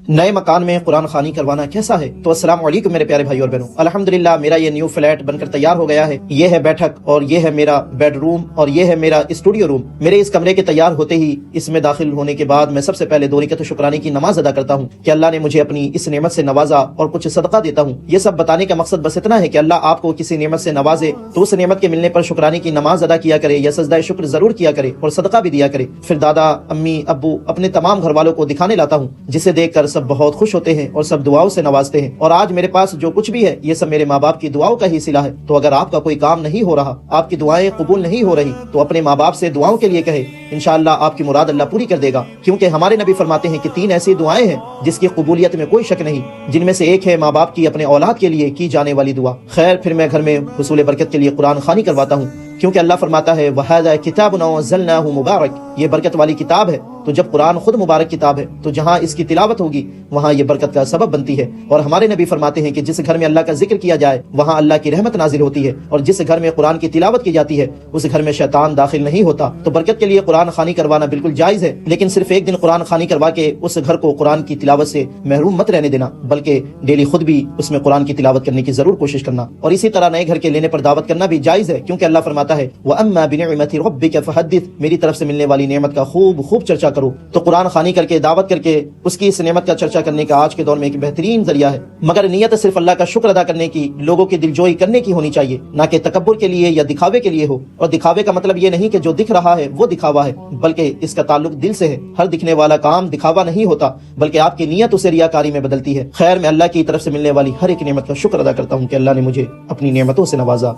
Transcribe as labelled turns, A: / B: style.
A: نئے مکان میں قرآن خوانی کروانا کیسا ہے؟ تو السلام علیکم میرے پیارے بھائی اور بہنوں، الحمدللہ میرا یہ نیو فلیٹ بن کر تیار ہو گیا ہے۔ یہ ہے بیٹھک اور یہ ہے میرا بیڈ روم اور یہ ہے میرا اسٹوڈیو روم۔ میرے اس کمرے کے تیار ہوتے ہی اس میں داخل ہونے کے بعد میں سب سے پہلے 2 رکعت شکرانے کی نماز ادا کرتا ہوں کہ اللہ نے مجھے اپنی اس نعمت سے نوازا اور کچھ صدقہ دیتا ہوں۔ یہ سب بتانے کا مقصد بس اتنا ہے کہ اللہ آپ کو کسی نعمت سے نوازے تو اس نعمت کے ملنے پر شکرانے کی نماز ادا کیا کرے یا سجدہ شکر ضرور کیا کرے اور صدقہ بھی دیا کرے۔ پھر دادا، امی، ابو، اپنے تمام گھر والوں کو دکھانے لاتا ہوں، جسے دیکھ کر سب بہت خوش ہوتے ہیں اور سب دعاؤں سے نوازتے ہیں۔ اور آج میرے پاس جو کچھ بھی ہے یہ سب میرے ماں باپ کی دعاؤں کا ہی صلہ ہے۔ تو اگر آپ کا کوئی کام نہیں ہو رہا، آپ کی دعائیں قبول نہیں ہو رہی، تو اپنے ماں باپ سے دعاؤں کے لیے کہے، انشاءاللہ آپ کی مراد اللہ پوری کر دے گا، کیونکہ ہمارے نبی فرماتے ہیں کہ 3 ایسی دعائیں ہیں جس کی قبولیت میں کوئی شک نہیں، جن میں سے ایک ہے ماں باپ کی اپنے اولاد کے لیے کی جانے والی دعا۔ خیر، پھر میں گھر میں حصول برکت کے لیے قرآن خوانی کرواتا ہوں، کیونکہ اللہ فرماتا ہے وَهَذَا كِتَابٌ أَنزَلْنَاهُ مُبَارَكٌ، یہ برکت والی کتاب ہے۔ تو جب قرآن خود مبارک کتاب ہے تو جہاں اس کی تلاوت ہوگی وہاں یہ برکت کا سبب بنتی ہے۔ اور ہمارے نبی فرماتے ہیں کہ جس گھر میں اللہ کا ذکر کیا جائے وہاں اللہ کی رحمت نازل ہوتی ہے، اور جس گھر میں قرآن کی تلاوت کی جاتی ہے اس گھر میں شیطان داخل نہیں ہوتا۔ تو برکت کے لیے قرآن خوانی کروانا بالکل جائز ہے، لیکن صرف ایک دن قرآن خوانی کروا کے اس گھر کو قرآن کی تلاوت سے محروم مت رہنے دینا، بلکہ ڈیلی خود بھی اس میں قرآن کی تلاوت کرنے کی ضرور کوشش کرنا۔ اور اسی طرح نئے گھر کے لینے پر دعوت کرنا بھی جائز ہے، کیونکہ اللہ فرماتا ہے وَأَمَّا بِنِعْمَةِ رَبِّكَ فَحَدِّثْ، میری طرف سے ملنے والی نعمت کا خوب چرچا کرو۔ تو قرآن خوانی کر کے دعوت کر کے اس کی اس نعمت کا چرچا کرنے کا آج کے دور میں ایک بہترین ذریعہ ہے، مگر نیت صرف اللہ کا شکر ادا کرنے کی، لوگوں کی دلجوئی کرنے کی ہونی چاہیے، نہ کہ تکبر کے لیے یا دکھاوے کے لیے ہو۔ اور دکھاوے کا مطلب یہ نہیں کہ جو دکھ رہا ہے وہ دکھاوا ہے، بلکہ اس کا تعلق دل سے ہے۔ ہر دکھنے والا کام دکھاوا نہیں ہوتا، بلکہ آپ کی نیت اسے ریاکاری میں بدلتی ہے۔ خیر، میں اللہ کی طرف سے ملنے والی ہر ایک نعمت کا شکر ادا کرتا ہوں کہ اللہ نے مجھے اپنی نعمتوں سے نوازا۔